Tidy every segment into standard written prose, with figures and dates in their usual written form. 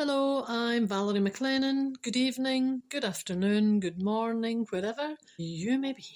Hello, I'm Valerie McLennan. Good evening, good afternoon, good morning, wherever you may be.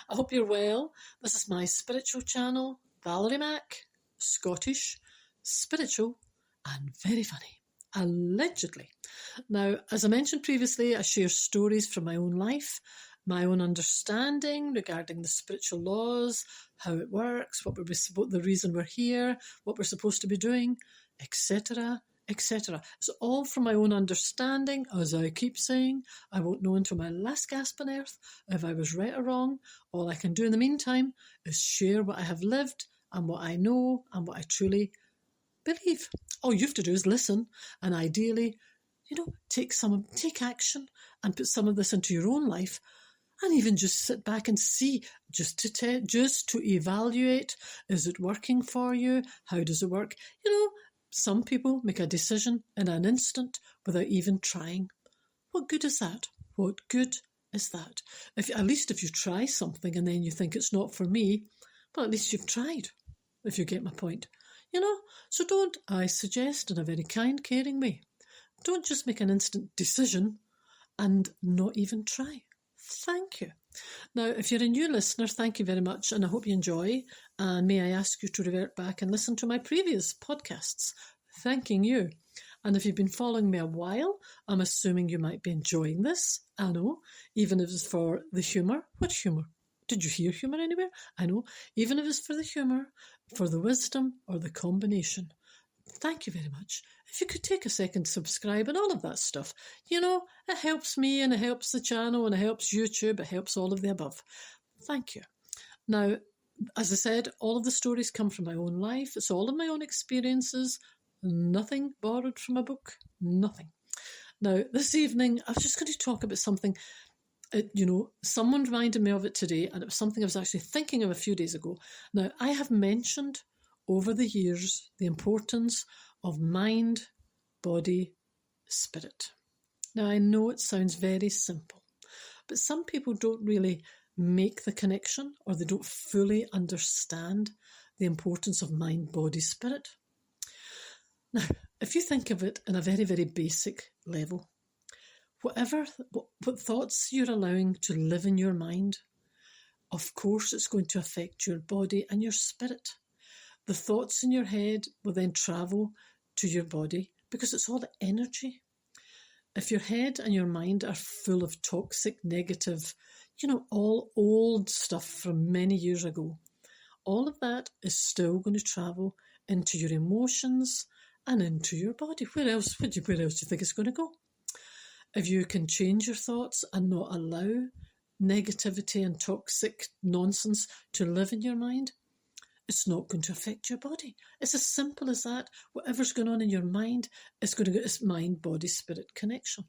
I hope you're well. This is my spiritual channel, Valerie Mac, Scottish, spiritual, and very funny. Allegedly. Now, as I mentioned previously, I share stories from my own life, my own understanding regarding the spiritual laws, how it works, what the reason we're here, what we're supposed to be doing, etc., etc. It's all from my own understanding. As I keep saying, I won't know until my last gasp on earth if I was right or wrong. All I can do in the meantime is share what I have lived and what I know and what I truly believe. All you have to do is listen and ideally, take action and put some of this into your own life, and even just sit back and see, just to evaluate, is it working for you? How does it work? Some people make a decision in an instant without even trying. What good is that? What good is that? At least if you try something and then you think it's not for me, well, at least you've tried, if you get my point. So don't, I suggest in a very kind, caring way, don't just make an instant decision and not even try. Thank you. Now, if you're a new listener, thank you very much, and I hope you enjoy. And may I ask you to revert back and listen to my previous podcasts, thanking you. And if you've been following me a while, I'm assuming you might be enjoying this. I know, even if it's for the humour. What humour? Did you hear humour anywhere? I know, even if it's for the humour, for the wisdom, or the combination. Thank you very much. If you could take a second to subscribe and all of that stuff. It helps me and it helps the channel and it helps YouTube. It helps all of the above. Thank you. Now, as I said, all of the stories come from my own life. It's all of my own experiences. Nothing borrowed from a book. Nothing. Now, this evening, I was just going to talk about something. Someone reminded me of it today, and it was something I was actually thinking of a few days ago. Now, I have mentioned over the years the importance of mind, body, spirit. Now, I know it sounds very simple, but some people don't really make the connection, or they don't fully understand the importance of mind, body, spirit. Now, if you think of it in a very, very basic level, what thoughts you're allowing to live in your mind, of course it's going to affect your body and your spirit. The thoughts in your head will then travel to your body because it's all energy. If your head and your mind are full of toxic, negative, all old stuff from many years ago, all of that is still going to travel into your emotions and into your body. Where else do you think it's going to go? If you can change your thoughts and not allow negativity and toxic nonsense to live in your mind, it's not going to affect your body. It's as simple as that. Whatever's going on in your mind is going to get this mind, body, spirit connection.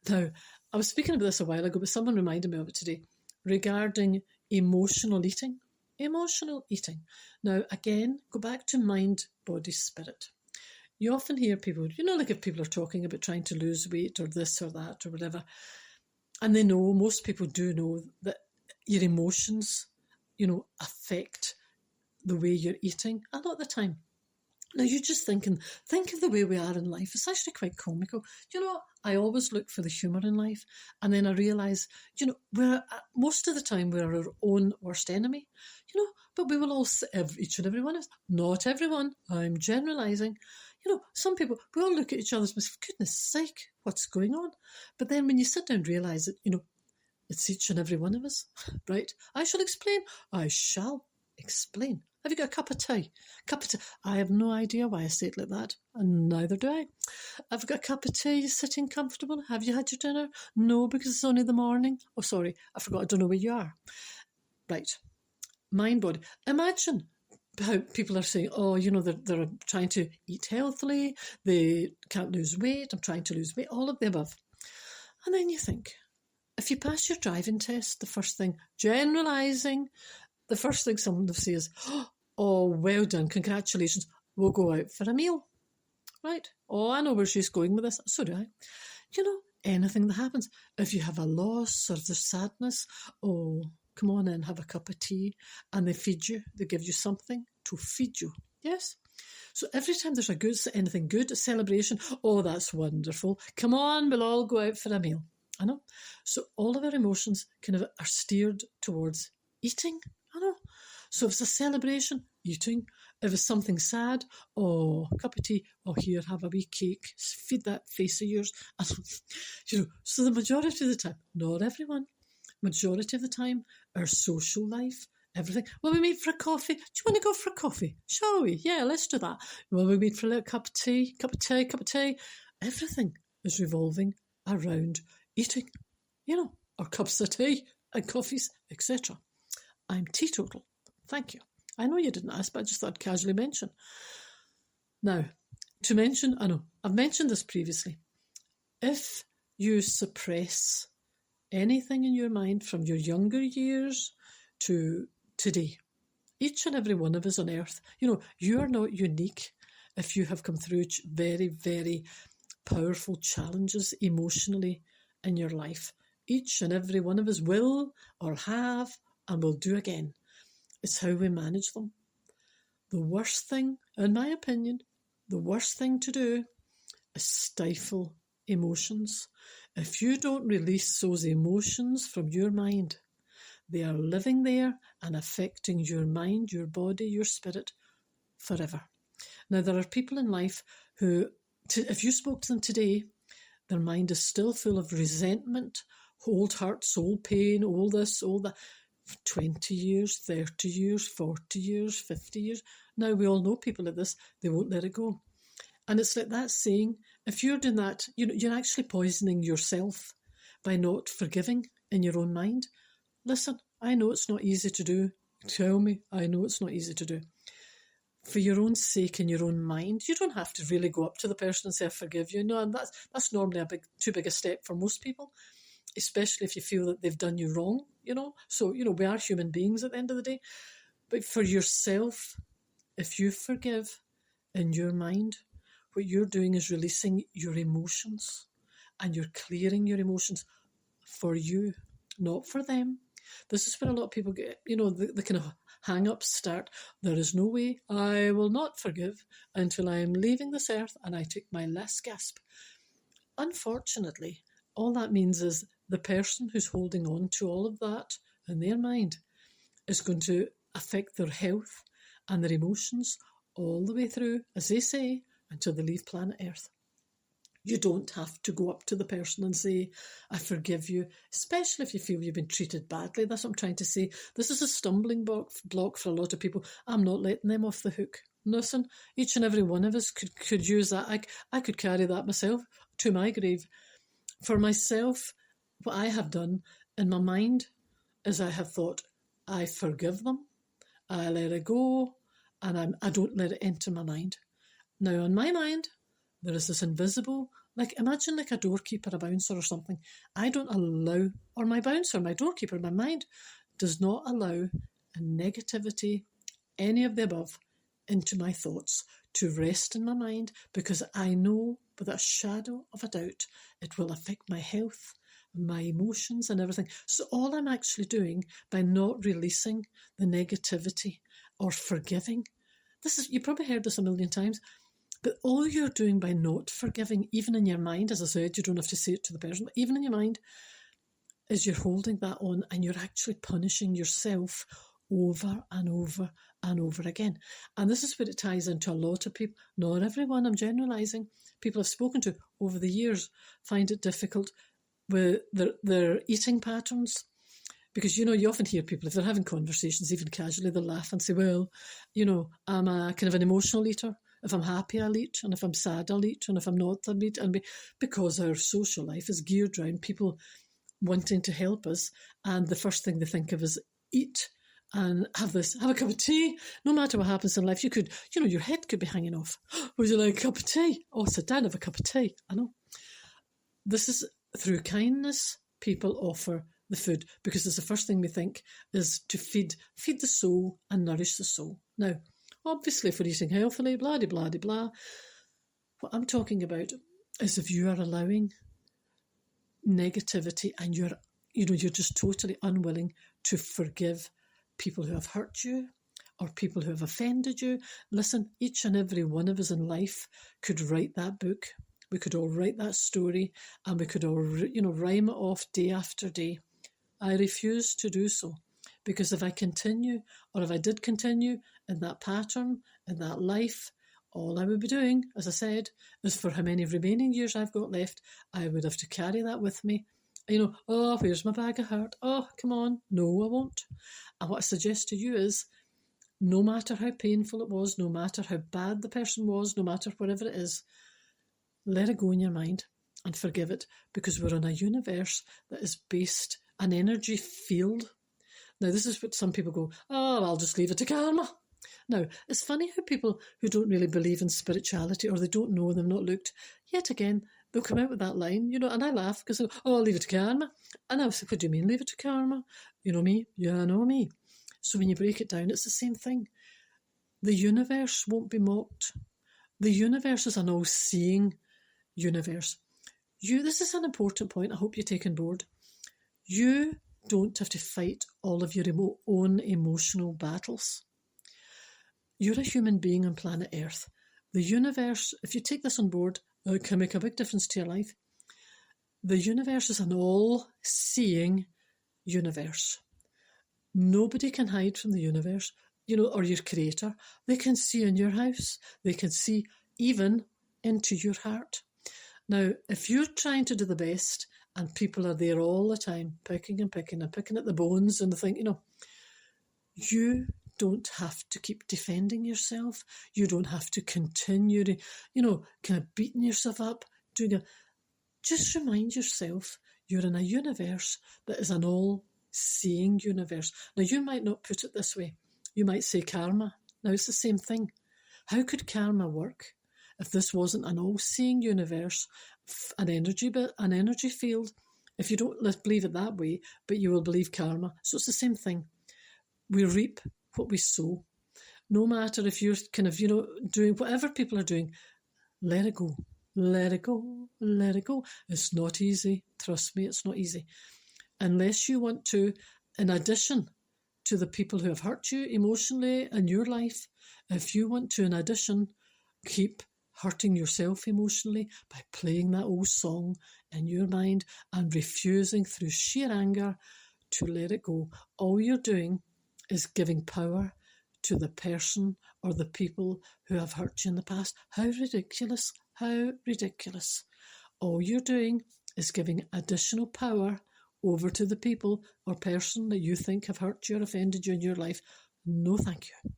Now, I was speaking about this a while ago, but someone reminded me of it today regarding emotional eating. Emotional eating. Now, again, go back to mind, body, spirit. You often hear people, like if people are talking about trying to lose weight or this or that or whatever, and most people do know that your emotions, affect the way you're eating a lot of the time. Now, you're just think of the way we are in life. It's actually quite comical. I always look for the humour in life, and then I realise, most of the time we're our own worst enemy, but we will all, each and every one of us, not everyone, I'm generalising, some people, we all look at each other and say, for goodness sake, what's going on? But then when you sit down and realise that, it's each and every one of us, right? I shall explain. Have you got a cup of tea? I have no idea why I say it like that, and neither do I. I've got a cup of tea, sitting comfortable. Have you had your dinner? No, because it's only the morning. Oh, sorry, I forgot, I don't know where you are. Right. Mind, body. Imagine how people are saying, they're trying to eat healthily, they can't lose weight, I'm trying to lose weight, all of the above. And then you think, if you pass your driving test, the first thing, generalising, the first thing someone will say is, oh, well done, congratulations, we'll go out for a meal. Right? Oh, I know where she's going with this. So do I. Anything that happens. If you have a loss or there's sadness, oh, come on in, have a cup of tea, and they feed you, they give you something to feed you. Yes? So every time there's anything good, a celebration, oh, that's wonderful. Come on, we'll all go out for a meal. I know. So all of our emotions kind of are steered towards eating. I know. So if it's a celebration, eating. If it's something sad, oh, a cup of tea, oh, here, have a wee cake, feed that face of yours. So the majority of the time, not everyone, majority of the time, our social life, everything. Well, we meet for a coffee. Do you want to go for a coffee? Shall we? Yeah, let's do that. Well, we meet for a little cup of tea. Everything is revolving around eating, or cups of tea and coffees, etc. I'm teetotal. Thank you. I know you didn't ask, but I just thought I'd casually mention. Now, to mention, I know, I've mentioned this previously. If you suppress anything in your mind from your younger years to today, each and every one of us on earth, you are not unique if you have come through very, very powerful challenges emotionally in your life. Each and every one of us will or have and will do again. It's how we manage them. The worst thing, in my opinion, the worst thing to do is stifle emotions. If you don't release those emotions from your mind, they are living there and affecting your mind, your body, your spirit forever. Now, there are people in life who, if you spoke to them today, their mind is still full of resentment, old hurts, old pain, all this, all that. 20 years, 30 years, 40 years, 50 years. Now, we all know people like this, they won't let it go. And it's like that saying, if you're doing that, you're actually poisoning yourself by not forgiving in your own mind. Listen, I know it's not easy to do. Tell me, I know it's not easy to do. For your own sake in your own mind, you don't have to really go up to the person and say, I forgive you. No, and that's normally too big a step for most people, especially if you feel that they've done you wrong, So, we are human beings at the end of the day. But for yourself, if you forgive in your mind, what you're doing is releasing your emotions and you're clearing your emotions for you, not for them. This is where a lot of people get, the kind of hang-ups start. There is no way I will not forgive until I am leaving this earth and I take my last gasp. Unfortunately, all that means is the person who's holding on to all of that in their mind is going to affect their health and their emotions all the way through, as they say, until they leave planet Earth. You don't have to go up to the person and say, I forgive you, especially if you feel you've been treated badly. That's what I'm trying to say. This is a stumbling block for a lot of people. I'm not letting them off the hook. Listen, each and every one of us could use that. I could carry that myself to my grave. For myself, what I have done in my mind is I have thought, I forgive them, I let it go, and I don't let it enter my mind. Now, in my mind, there is this invisible, imagine like a doorkeeper, a bouncer or something. I don't allow, or my bouncer, my doorkeeper, my mind does not allow a negativity, any of the above, into my thoughts to rest in my mind, because I know without a shadow of a doubt it will affect my health, my emotions and everything. So all I'm actually doing by not releasing the negativity or forgiving, you probably heard this a million times, but all you're doing by not forgiving, even in your mind, as I said, you don't have to say it to the person, but even in your mind, is you're holding that on and you're actually punishing yourself over and over and over again. And this is where it ties into a lot of people, not everyone, I'm generalising, people I've spoken to over the years find it difficult with their eating patterns. Because, you often hear people, if they're having conversations, even casually, they'll laugh and say, well, I'm a kind of an emotional eater. If I'm happy, I'll eat. And if I'm sad, I'll eat. And if I'm not, I'll eat. Because our social life is geared around people wanting to help us. And the first thing they think of is eat and have a cup of tea. No matter what happens in life, you could, your head could be hanging off. Would you like a cup of tea? Oh, sit down, have a cup of tea. I know. This is through kindness, people offer the food, because it's the first thing we think is to feed the soul and nourish the soul. Now, obviously, if we're eating healthily, blah, blah, blah, blah, what I'm talking about is if you are allowing negativity and you're just totally unwilling to forgive people who have hurt you or people who have offended you. Listen, each and every one of us in life could write that book. We could all write that story, and we could all, rhyme it off day after day. I refuse to do so, because if I continue, or if I did continue in that pattern, in that life, all I would be doing, as I said, is for how many remaining years I've got left, I would have to carry that with me. Oh, where's my bag of heart? Oh, come on. No, I won't. And what I suggest to you is, no matter how painful it was, no matter how bad the person was, no matter whatever it is, let it go in your mind and forgive it, because we're in a universe that is based an energy field. Now, this is what some people go, oh, I'll just leave it to karma. Now, it's funny how people who don't really believe in spirituality, or they don't know, they've not looked, yet again, they'll come out with that line, and I laugh because they go, oh, I'll leave it to karma. And I was like, what do you mean, leave it to karma? You know me? Yeah, I know me. So when you break it down, it's the same thing. The universe won't be mocked. The universe is an all-seeing universe. This is an important point I hope you take on board. You don't have to fight all of your own emotional battles. You're a human being on planet Earth. The universe, if you take this on board, it can make a big difference to your life. The universe is an all-seeing universe. Nobody can hide from the universe, or your creator. They can see in your house. They can see even into your heart. Now, if you're trying to do the best and people are there all the time, picking at the bones and the thing, you don't have to keep defending yourself. You don't have to continue to, kind of beating yourself up. Just remind yourself you're in a universe that is an all-seeing universe. Now, you might not put it this way. You might say karma. Now, it's the same thing. How could karma work if this wasn't an all-seeing universe, an energy field? If you don't believe it that way, but you will believe karma. So it's the same thing. We reap what we sow. No matter if you're kind of, doing whatever people are doing, let it go. Let it go. Let it go. It's not easy. Trust me, it's not easy. Unless you want to, in addition to the people who have hurt you emotionally in your life, if you want to, in addition, keep hurting yourself emotionally by playing that old song in your mind and refusing through sheer anger to let it go, all you're doing is giving power to the person or the people who have hurt you in the past. How ridiculous. How ridiculous. All you're doing is giving additional power over to the people or person that you think have hurt you or offended you in your life. No, thank you.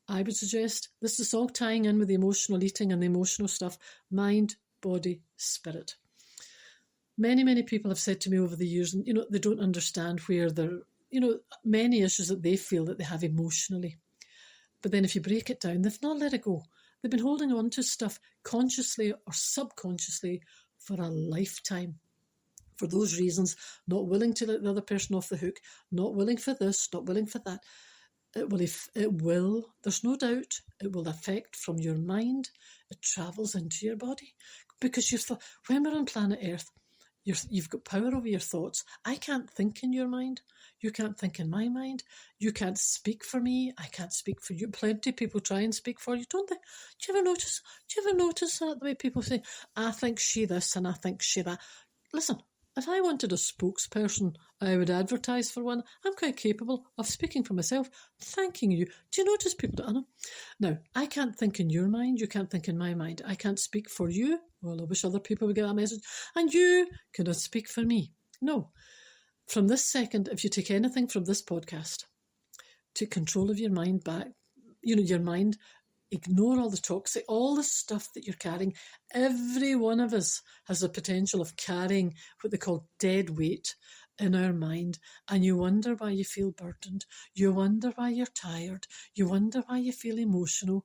I would suggest this is all tying in with the emotional eating and the emotional stuff. Mind, body, spirit. Many, many people have said to me over the years, and they don't understand where they're, many issues that they feel that they have emotionally. But then if you break it down, they've not let it go. They've been holding on to stuff consciously or subconsciously for a lifetime. For those reasons, not willing to let the other person off the hook, not willing for this, not willing for that. It will, there's no doubt, it will affect from your mind. It travels into your body. Because when we're on planet Earth, you've got power over your thoughts. I can't think in your mind. You can't think in my mind. You can't speak for me. I can't speak for you. Plenty of people try and speak for you, don't they? Do you ever notice that, the way people say, I think she this and I think she that? Listen, if I wanted a spokesperson, I would advertise for one. I'm quite capable of speaking for myself, thanking you. Do you notice people that I know? Now, I can't think in your mind. You can't think in my mind. I can't speak for you. Well, I wish other people would get that message. And you cannot speak for me. No. From this second, if you take anything from this podcast, take control of your mind back, your mind, ignore all the toxic, all the stuff that you're carrying. Every one of us has the potential of carrying what they call dead weight in our mind. And you wonder why you feel burdened. You wonder why you're tired. You wonder why you feel emotional.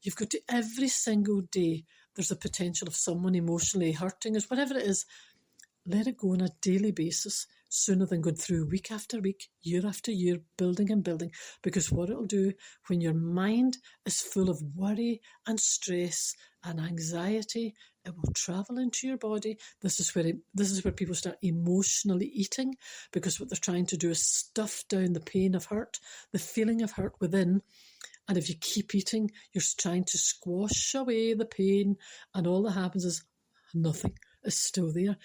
You've got to, every single day, there's a potential of someone emotionally hurting us, whatever it is. Let it go on a daily basis. sooner than going through week after week, year after year, building and building. Because what it'll do, when your mind is full of worry and stress and anxiety, it will travel into your body. This is where people start emotionally eating, because what they're trying to do is stuff down the pain of hurt, the feeling of hurt within. And if you keep eating, you're trying to squash away the pain, and all that happens is nothing is still there.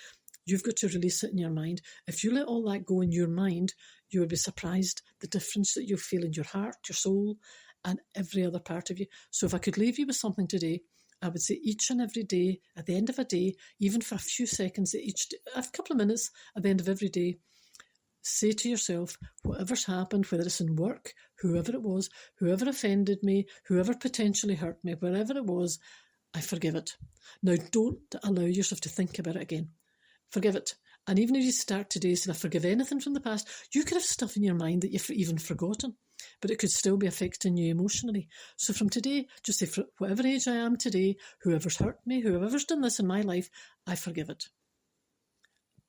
You've got to release it in your mind. If you let all that go in your mind, you would be surprised the difference that you'll feel in your heart, your soul, and every other part of you. So if I could leave you with something today, I would say each and every day, at the end of a day, even for a few seconds, a couple of minutes at the end of every day, say to yourself, whatever's happened, whether it's in work, whoever it was, whoever offended me, whoever potentially hurt me, wherever it was, I forgive it. Now, don't allow yourself to think about it again. Forgive it. And even if you start today saying, I forgive anything from the past, you could have stuff in your mind that you've even forgotten, but it could still be affecting you emotionally. So from today, just say, for whatever age I am today, whoever's hurt me, whoever's done this in my life, I forgive it.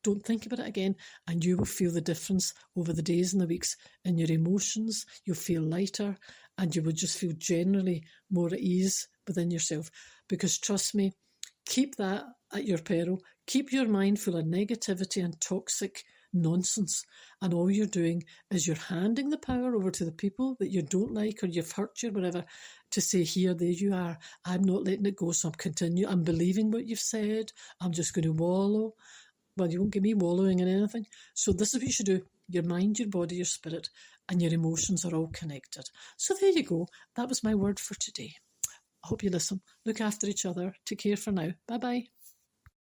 Don't think about it again, and you will feel the difference over the days and the weeks in your emotions. You'll feel lighter, and you will just feel generally more at ease within yourself. Because trust me, keep that at your peril. Keep your mind full of negativity and toxic nonsense, and all you're doing is you're handing the power over to the people that you don't like or you've hurt you or whatever, to say, here, there you are. I'm not letting it go, so I'm believing what you've said. I'm just going to wallow. Well, you won't get me wallowing in anything. So this is what you should do. Your mind, your body, your spirit, and your emotions are all connected. So there you go. That was my word for today. I hope you listen. Look after each other. Take care for now. Bye-bye.